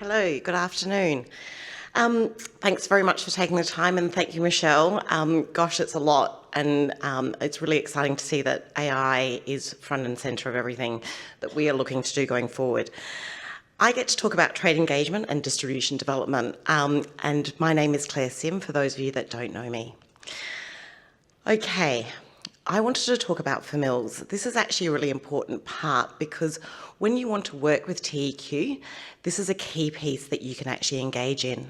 Hello, good afternoon. Thanks very much for taking the time, and thank you, Michelle. Gosh, it's a lot, and it's really exciting to see that AI is front and centre of everything that we are looking to do going forward. I get to talk about trade engagement and distribution development, and my name is Claire Sim, for those of you that don't know me. Okay, I wanted to talk about FMILs. This is actually a really important part because when you want to work with TEQ, this is a key piece that you can actually engage in.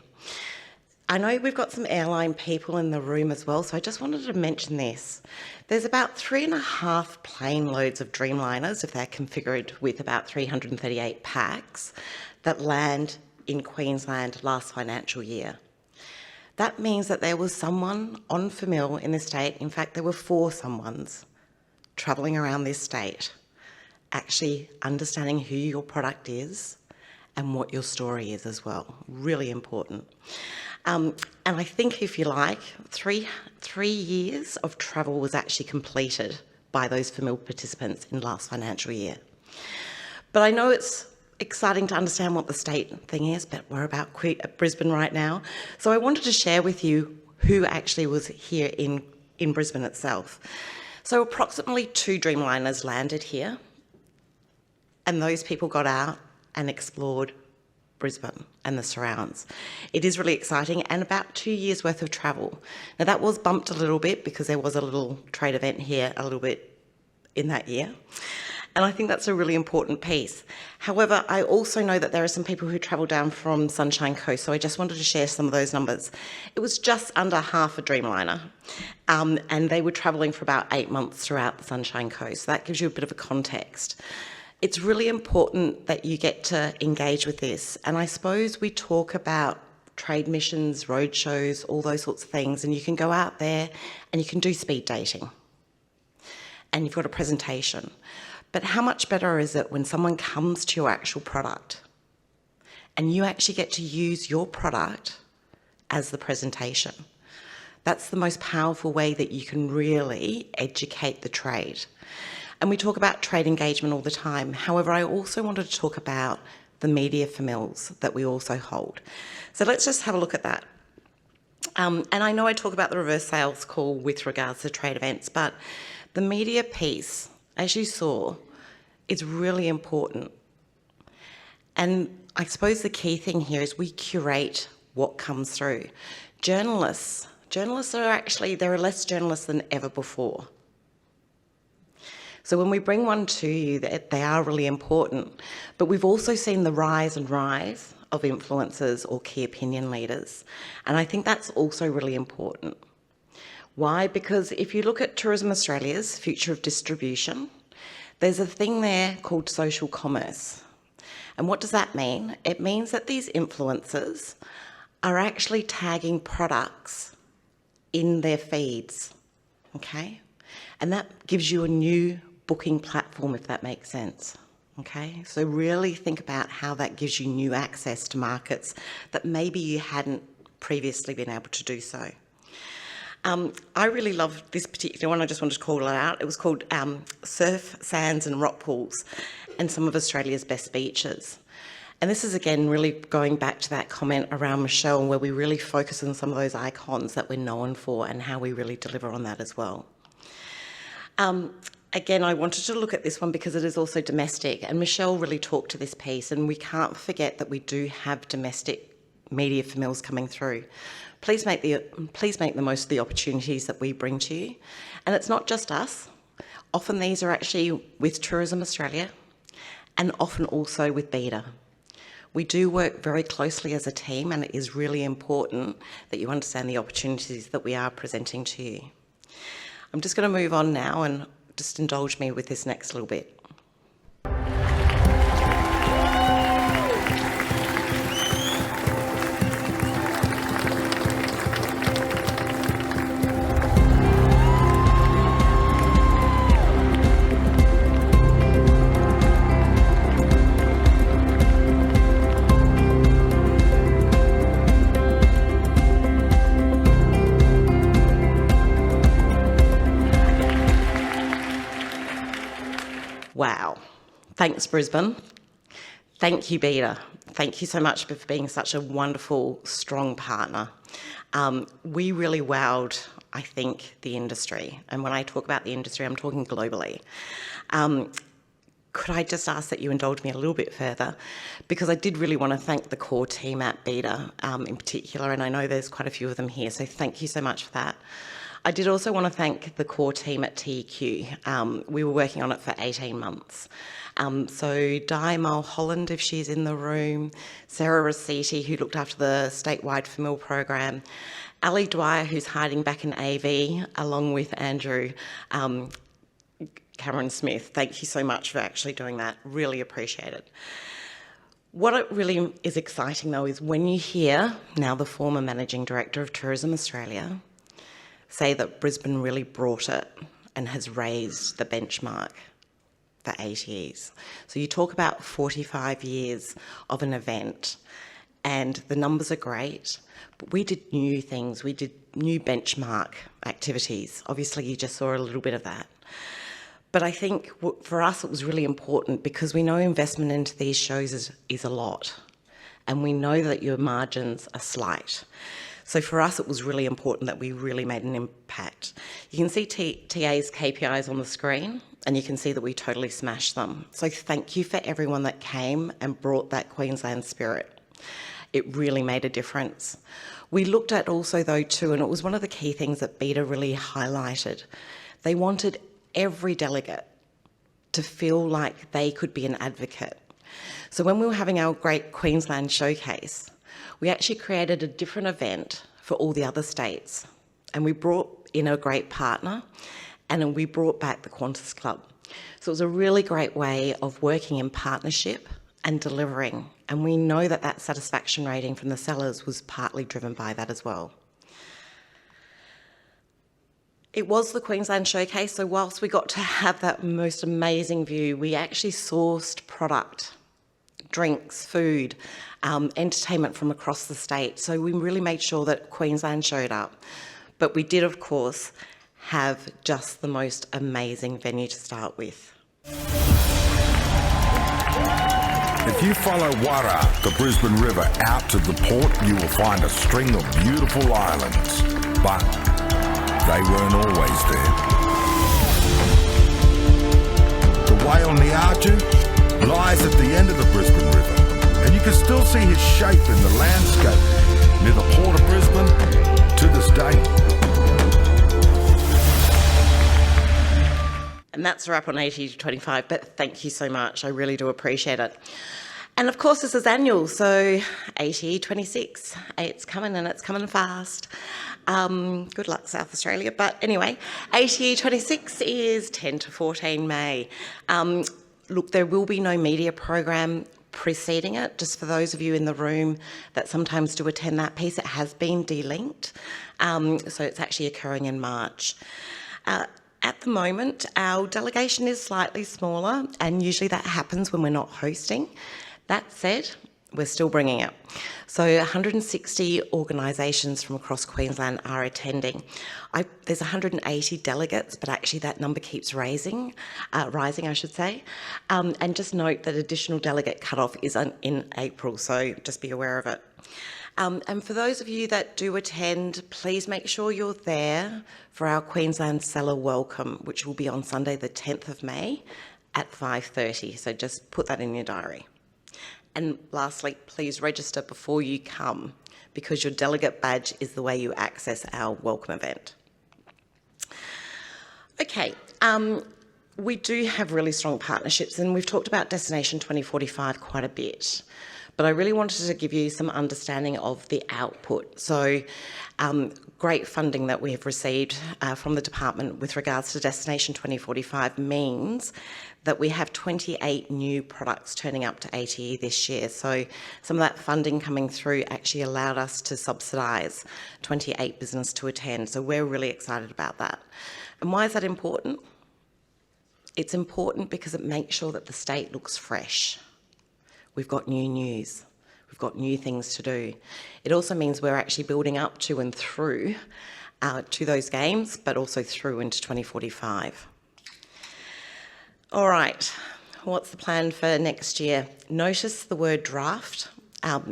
I know we've got some airline people in the room as well, so I just wanted to mention this. There's about 3.5 plane loads of Dreamliners, if they're configured with about 338 packs, that land in Queensland last financial year. That means that there was someone on FMIL in the state, in fact there were 4 someones travelling around this state, actually understanding who your product is and what your story is as well. Really important. And I think, if you like, three years of travel was actually completed by those FMIL participants in last financial year. But I know it's exciting to understand what the state thing is, but we're about Brisbane right now. So I wanted to share with you who actually was here in Brisbane itself. So approximately 2 Dreamliners landed here, and those people got out and explored Brisbane and the surrounds. It is really exciting, and about 2 years worth of travel. Now that was bumped a little bit because there was a little trade event here a little bit in that year. And I think that's a really important piece. However, I also know that there are some people who travel down from Sunshine Coast, so I just wanted to share some of those numbers. It was just under half a Dreamliner, and they were travelling for about 8 months throughout the Sunshine Coast. That gives you a bit of a context. It's really important that you get to engage with this, and I suppose we talk about trade missions, road shows, all those sorts of things, and you can go out there and you can do speed dating, and you've got a presentation. But how much better is it when someone comes to your actual product and you actually get to use your product as the presentation? That's the most powerful way that you can really educate the trade. And we talk about trade engagement all the time. However, I also wanted to talk about the media FMILs that we also hold. So let's just have a look at that. And I know I talk about the reverse sales call with regards to trade events, but the media piece, as you saw, is really important. And I suppose the key thing here is we curate what comes through. Journalists are actually, there are less journalists than ever before. So when we bring one to you, they are really important. But we've also seen the rise of influencers or key opinion leaders. And I think that's also really important. Why? Because if you look at Tourism Australia's Future of Distribution, there's a thing there called social commerce. And what does that mean? It means that these influencers are actually tagging products in their feeds, okay? And that gives you a new booking platform, if that makes sense, okay? So really think about how that gives you new access to markets that maybe you hadn't previously been able to do so. I really love this particular one. I just wanted to call it out. It was called Surf, Sands and Rock Pools and some of Australia's best beaches. And this is, again, really going back to that comment around Michelle, where we really focus on some of those icons that we're known for and how we really deliver on that as well. Again, I wanted to look at this one because it is also domestic, and Michelle really talked to this piece, and we can't forget that we do have domestic media FMILs coming through. Please make the most of the opportunities that we bring to you. And it's not just us. Often these are actually with Tourism Australia and often also with BETA. We do work very closely as a team, and it is really important that you understand the opportunities that we are presenting to you. I'm just going to move on now and just indulge me with this next little bit. Wow. Thanks, Brisbane. Thank you, Beta. Thank you so much for being such a wonderful, strong partner. We really wowed, I think, the industry. And when I talk about the industry, I'm talking globally. Could I just ask that you indulge me a little bit further? Because I did really want to thank the core team at Beta in particular, and I know there's quite a few of them here, so thank you so much for that. I did also want to thank the core team at TEQ. We were working on it for 18 months. So Di Mulholland, if she's in the room, Sarah Rossetti, who looked after the statewide FMIL program, Ali Dwyer, who's hiding back in AV, along with Andrew, Cameron Smith. Thank you so much for actually doing that. Really appreciate it. What it really is exciting though is when you hear now the former Managing Director of Tourism Australia say that Brisbane really brought it and has raised the benchmark for ATEs. So you talk about 45 years of an event and the numbers are great, but we did new things. We did new benchmark activities. Obviously you just saw a little bit of that. But I think for us it was really important because we know investment into these shows is a lot, and we know that your margins are slight. So for us it was really important that we really made an impact. You can see TA's KPIs on the screen, and you can see that we totally smashed them. So thank you for everyone that came and brought that Queensland spirit. It really made a difference. We looked at also though too, and it was one of the key things that Beta really highlighted. They wanted every delegate to feel like they could be an advocate. So when we were having our great Queensland showcase, we actually created a different event for all the other states, and we brought in a great partner, and then we brought back the Qantas Club. So it was a really great way of working in partnership and delivering, and we know that that satisfaction rating from the sellers was partly driven by that as well. It was the Queensland Showcase, so whilst we got to have that most amazing view, we actually sourced product, drinks, food, entertainment from across the state. So we really made sure that Queensland showed up. But we did, of course, have just the most amazing venue to start with. If you follow Wara, the Brisbane River, out to the port, you will find a string of beautiful islands. But they weren't always there. The whale Niaju lies at the end of the Brisbane River, and you can still see his shape in the landscape near the port of Brisbane to this day. And that's a wrap on 80 to 25, but thank you so much. I really do appreciate it. And of course, this is annual, so 80, 26, it's coming and it's coming fast. Good luck, South Australia. But anyway, 80, 26 is 10 to 14 May. Look, there will be no media program preceding it. Just for those of you in the room that sometimes do attend that piece, it has been delinked. So it's actually occurring in March. At the moment, our delegation is slightly smaller, and usually that happens when we're not hosting. That said, we're still bringing it. So 160 organisations from across Queensland are attending. There's 180 delegates, but actually that number keeps rising, I should say. And just note that additional delegate cutoff is in April, so just be aware of it. And for those of you that do attend, please make sure you're there for our Queensland Seller Welcome, which will be on Sunday the 10th of May at 5:30. So just put that in your diary. And lastly, please register before you come, because your delegate badge is the way you access our welcome event. Okay, we do have really strong partnerships, and we've talked about Destination 2045 quite a bit. But I really wanted to give you some understanding of the output. So great funding that we have received from the department with regards to Destination 2045 means that we have 28 new products turning up to ATE this year. So some of that funding coming through actually allowed us to subsidise 28 business to attend. So we're really excited about that. And why is that important? It's important because it makes sure that the state looks fresh. We've got new news. We've got new things to do. It also means we're actually building up to and through to those games, but also through into 2045. All right, what's the plan for next year? Notice the word draft.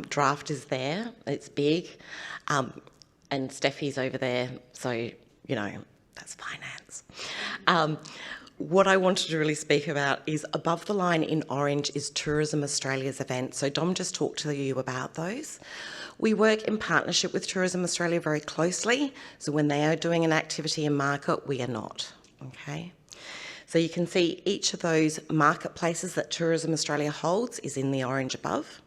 Draft is there, it's big, and Steffi's over there, so, you know, that's finance. What I wanted to really speak about is above the line in orange is Tourism Australia's event. So Dom just talked to you about those. We work in partnership with Tourism Australia very closely. So when they are doing an activity in market, we are not, okay? So you can see each of those marketplaces that Tourism Australia holds is in the orange above.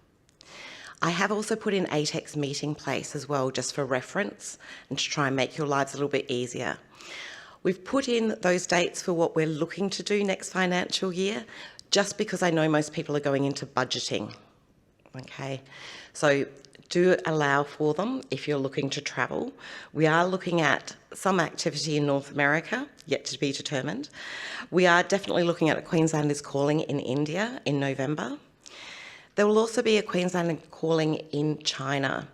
I have also put in ATEX meeting place as well, just for reference and to try and make your lives a little bit easier. We've put in those dates for what we're looking to do next financial year, just because I know most people are going into budgeting, okay? So do allow for them if you're looking to travel. We are looking at some activity in North America, yet to be determined. We are definitely looking at a Queensland is Calling in India in November. There will also be a Queensland Calling in China.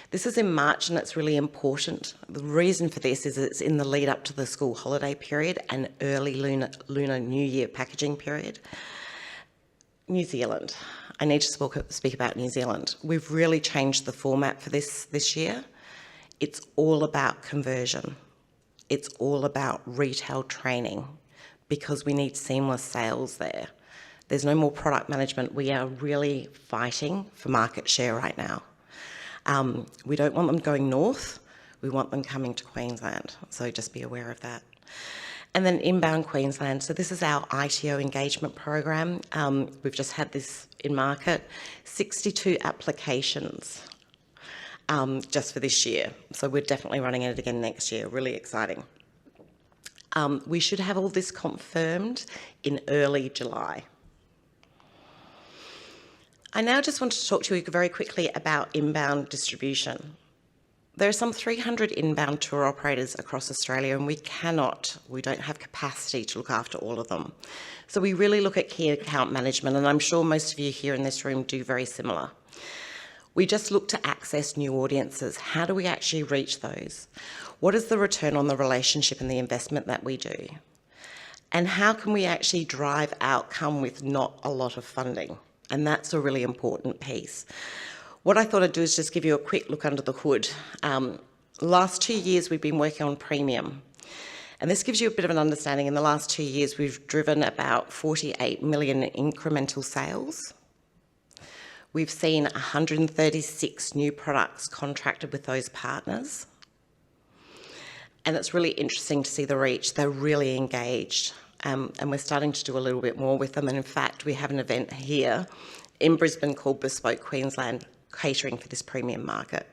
This is in March and it's really important. The reason for this is it's in the lead up to the school holiday period and early Lunar New Year packaging period. New Zealand. I need to speak about New Zealand. We've really changed the format for this year. It's all about conversion. It's all about retail training because we need seamless sales there. There's no more product management. We are really fighting for market share right now. We don't want them going north, we want them coming to Queensland, so just be aware of that. And then inbound Queensland, so this is our ITO engagement program. We've just had this in market, 62 applications just for this year, so we're definitely running it again next year, really exciting. We should have all this confirmed in early July. I now just want to talk to you very quickly about inbound distribution. There are some 300 inbound tour operators across Australia and we don't have capacity to look after all of them. So we really look at key account management and I'm sure most of you here in this room do very similar. We just look to access new audiences. How do we actually reach those? What is the return on the relationship and the investment that we do? And how can we actually drive outcome with not a lot of funding? And that's a really important piece. What I thought I'd do is just give you a quick look under the hood. Last 2 years we've been working on premium. And this gives you a bit of an understanding. In the last 2 years we've driven about 48 million incremental sales. We've seen 136 new products contracted with those partners. And it's really interesting to see the reach. They're really engaged. And we're starting to do a little bit more with them. And in fact, we have an event here in Brisbane called Bespoke Queensland, catering for this premium market.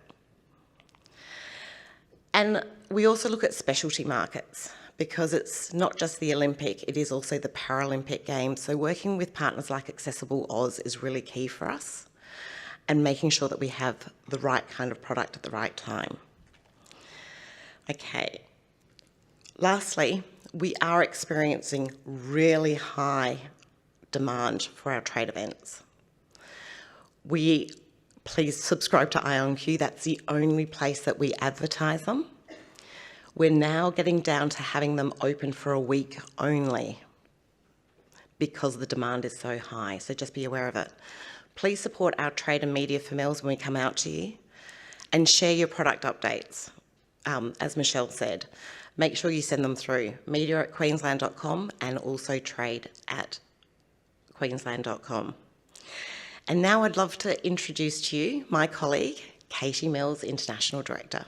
And we also look at specialty markets because it's not just the Olympic, it is also the Paralympic Games. So working with partners like Accessible Oz is really key for us and making sure that we have the right kind of product at the right time. Okay. Lastly, we are experiencing really high demand for our trade events. Please subscribe to IonQ, that's the only place that we advertise them. We're now getting down to having them open for a week only because the demand is so high, so just be aware of it. Please support our trade and media females when we come out to you and share your product updates, as Michelle said. Make sure you send them through media@queensland.com and also trade@queensland.com. And now I'd love to introduce to you my colleague, Katie Mills, International Director.